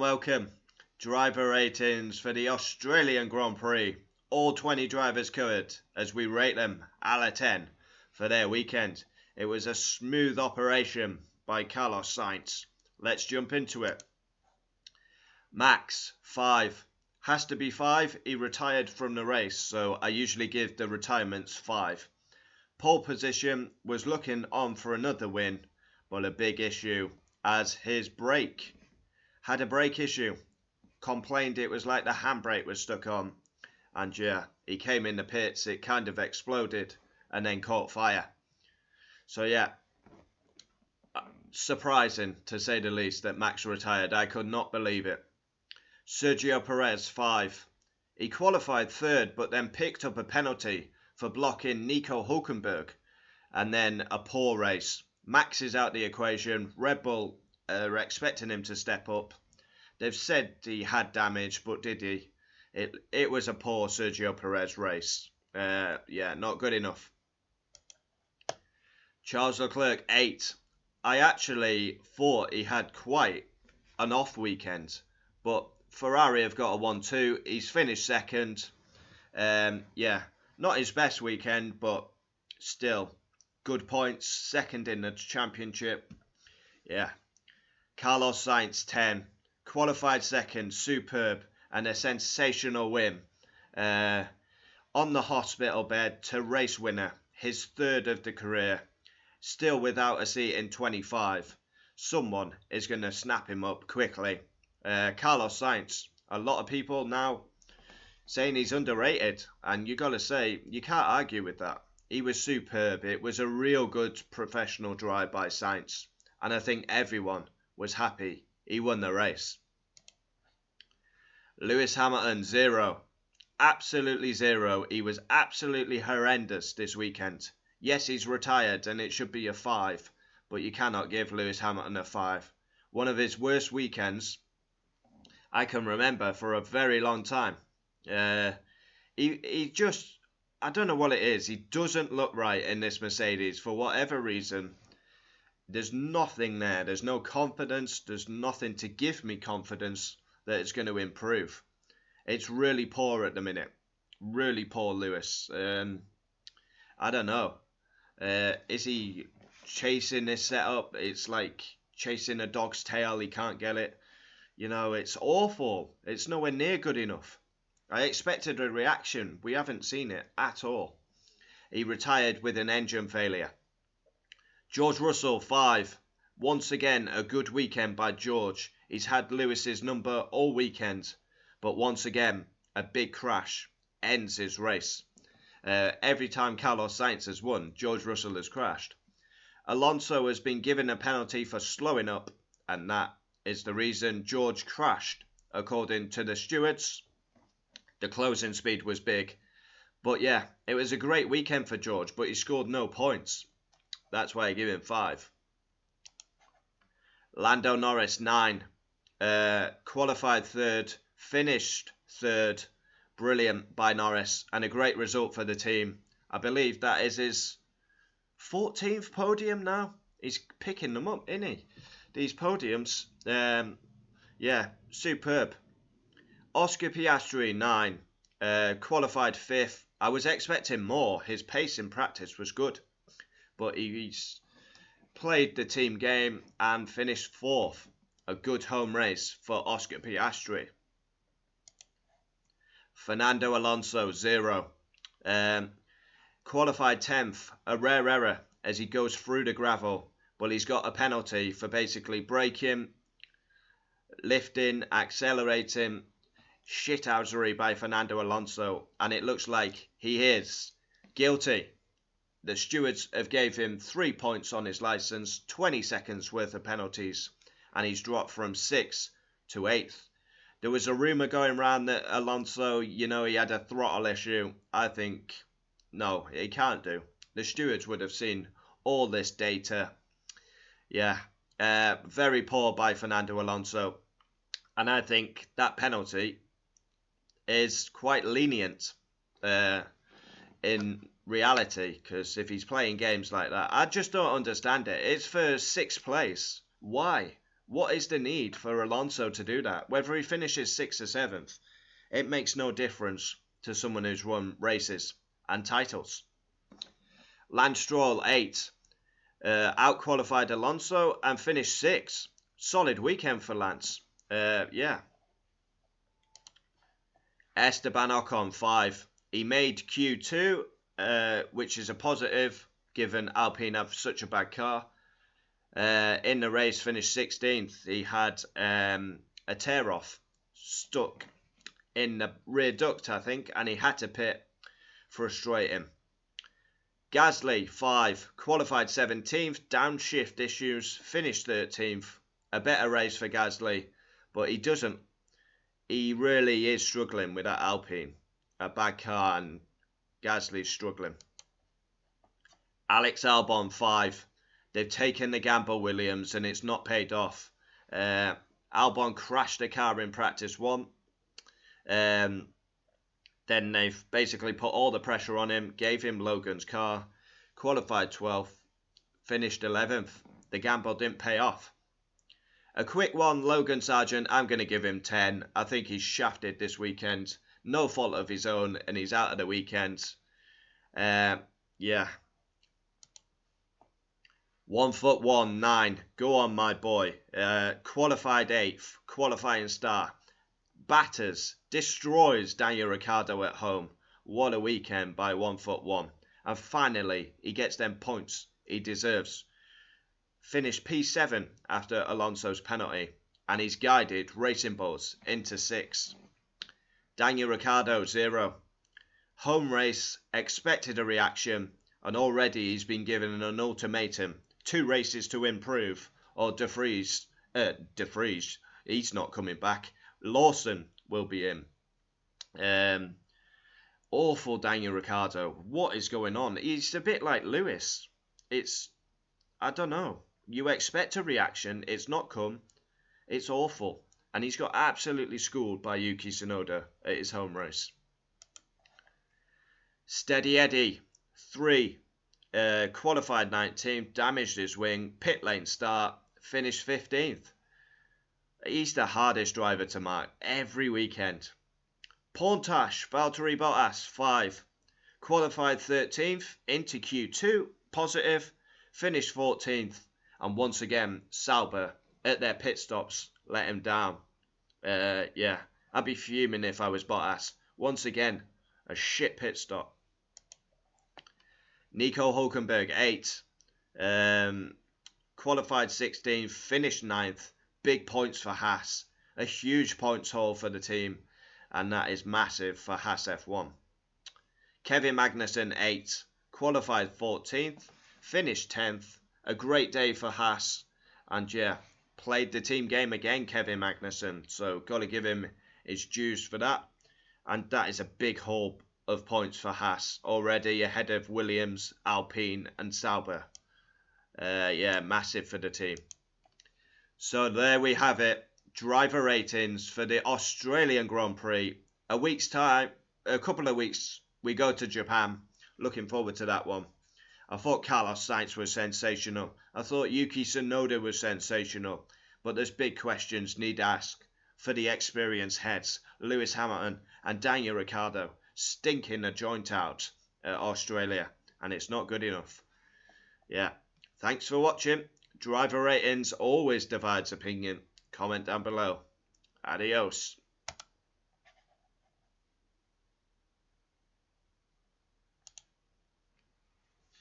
welcome. Driver ratings for the Australian Grand Prix. All 20 drivers covered as we rate them out of 10 for their weekend. It was a smooth operation by Carlos Sainz. Let's jump into it. Max, 5. Has to be 5. He retired from the race, so I usually give the retirements 5. Pole position was looking on for another win, but a big issue as his brake had a brake issue. Complained it was like the handbrake was stuck on. And yeah, he came in the pits, it kind of exploded and then caught fire. So yeah, surprising to say the least that Max retired. I could not believe it. Sergio Perez, 5. He qualified 3rd but then picked up a penalty for blocking Nico Hülkenberg and then a poor race. Max is out the equation. Red Bull are expecting him to step up. They've said he had damage, but did he? It was a poor Sergio Perez race. Yeah, not good enough. Charles Leclerc, 8. I actually thought he had quite an off weekend, but Ferrari have got a 1-2. He's finished 2nd. Yeah, not his best weekend, but still good points. 2nd in the championship. Yeah. Carlos Sainz, 10. Qualified 2nd, superb, and a sensational win. On the hospital bed to race winner, his 3rd of the career. Still without a seat in 25. Someone is going to snap him up quickly. Carlos Sainz, a lot of people now saying he's underrated, and you got to say, you can't argue with that. He was superb. It was a real good professional drive by Sainz, and I think everyone was happy he won the race. Lewis Hamilton, 0. Absolutely 0. He was absolutely horrendous this weekend. Yes, he's retired and it should be a 5, but you cannot give Lewis Hamilton a 5. One of his worst weekends I can remember for a very long time. He just, I don't know what it is. He doesn't look right in this Mercedes for whatever reason. There's nothing there. There's no confidence. There's nothing to give me confidence that it's going to improve. It's really poor at the minute. Really poor, Lewis. I don't know. Is he chasing this setup? It's like chasing a dog's tail. He can't get it. You know, it's awful. It's nowhere near good enough. I expected a reaction. We haven't seen it at all. He retired with an engine failure. George Russell, 5. Once again, a good weekend by George. He's had Lewis's number all weekend, but once again, a big crash ends his race. Every time Carlos Sainz has won, George Russell has crashed. Alonso has been given a penalty for slowing up, and that is the reason George crashed. According to the stewards, the closing speed was big. But yeah, it was a great weekend for George, but he scored no points. That's why I give him 5. Lando Norris, 9. Qualified 3rd, finished 3rd. Brilliant by Norris and a great result for the team. I believe that is his 14th podium now. He's picking them up, isn't he? These podiums. Yeah, superb. Oscar Piastri, 9. Qualified 5th. I was expecting more. His pace in practice was good, but he's played the team game and finished 4th. A good home race for Oscar Piastri. Fernando Alonso, 0. Qualified 10th. A rare error as he goes through the gravel, but he's got a penalty for basically braking, lifting, accelerating. Shithousery by Fernando Alonso, and it looks like he is guilty. The stewards have gave him 3 points on his licence, 20 seconds worth of penalties, and he's dropped from 6th to 8th. There was a rumour going around that Alonso, he had a throttle issue. I think, no, he can't do. The stewards would have seen all this data. Yeah, very poor by Fernando Alonso. And I think that penalty is quite lenient in reality, because if he's playing games like that, I just don't understand it. It's for 6th place. Why? What is the need for Alonso to do that? Whether he finishes 6th or 7th, it makes no difference to someone who's won races and titles. Lance Stroll, 8th. Out-qualified Alonso and finished 6th. Solid weekend for Lance. Yeah. Esteban Ocon, 5. He made Q2, which is a positive, given Alpine have such a bad car. In the race, finished 16th. He had a tear-off stuck in the rear duct, I think, and he had to pit, frustrating. Gasly, 5. Qualified 17th. Downshift issues. Finished 13th. A better race for Gasly, but he really is struggling with that Alpine. A bad car, and Gasly's struggling. Alex Albon, 5. They've taken the gamble, Williams, and it's not paid off. Albon crashed the car in practice 1. Then they've basically put all the pressure on him, gave him Logan's car, qualified 12th, finished 11th. The gamble didn't pay off. A quick one, Logan Sargent, I'm going to give him 10. I think he's shafted this weekend. No fault of his own, and he's out of the weekend. Yeah. 1'1", 9. Go on, my boy. Qualified 8th, qualifying star. Batters, destroys Daniel Ricciardo at home. What a weekend by 1'1". And finally, he gets them points he deserves. Finished P7 after Alonso's penalty, and he's guided Racing Bulls into 6th. Daniel Ricciardo, 0. Home race, expected a reaction, and already he's been given an ultimatum. 2 races to improve, or De Vries, he's not coming back. Lawson will be in. Awful Daniel Ricciardo. What is going on? He's a bit like Lewis. I don't know. You expect a reaction. It's not come. It's awful. And he's got absolutely schooled by Yuki Tsunoda at his home race. Steady Eddie, 3. Qualified 19th. Damaged his wing. Pit lane start. Finished 15th. He's the hardest driver to mark every weekend. Pontash, Valtteri Bottas, 5. Qualified 13th, into Q2, positive, finished 14th. And once again, Sauber, at their pit stops, let him down. Yeah, I'd be fuming if I was Bottas. Once again, a shit pit stop. Nico Hulkenberg, 8. Qualified 16th, finished 9th. Big points for Haas. A huge points haul for the team. And that is massive for Haas F1. Kevin Magnussen, 8. Qualified 14th. Finished 10th. A great day for Haas. And yeah, played the team game again, Kevin Magnussen. So got to give him his dues for that. And that is a big haul of points for Haas. Already ahead of Williams, Alpine and Sauber. Yeah, massive for the team. So there we have it. Driver ratings for the Australian Grand Prix. A couple of weeks, we go to Japan. Looking forward to that one. I thought Carlos Sainz was sensational. I thought Yuki Tsunoda was sensational. But there's big questions need ask for the experienced heads, Lewis Hamilton and Daniel Ricciardo, stinking a joint out at Australia. And it's not good enough. Yeah. Thanks for watching. Driver ratings always divides opinion. Comment down below. Adios.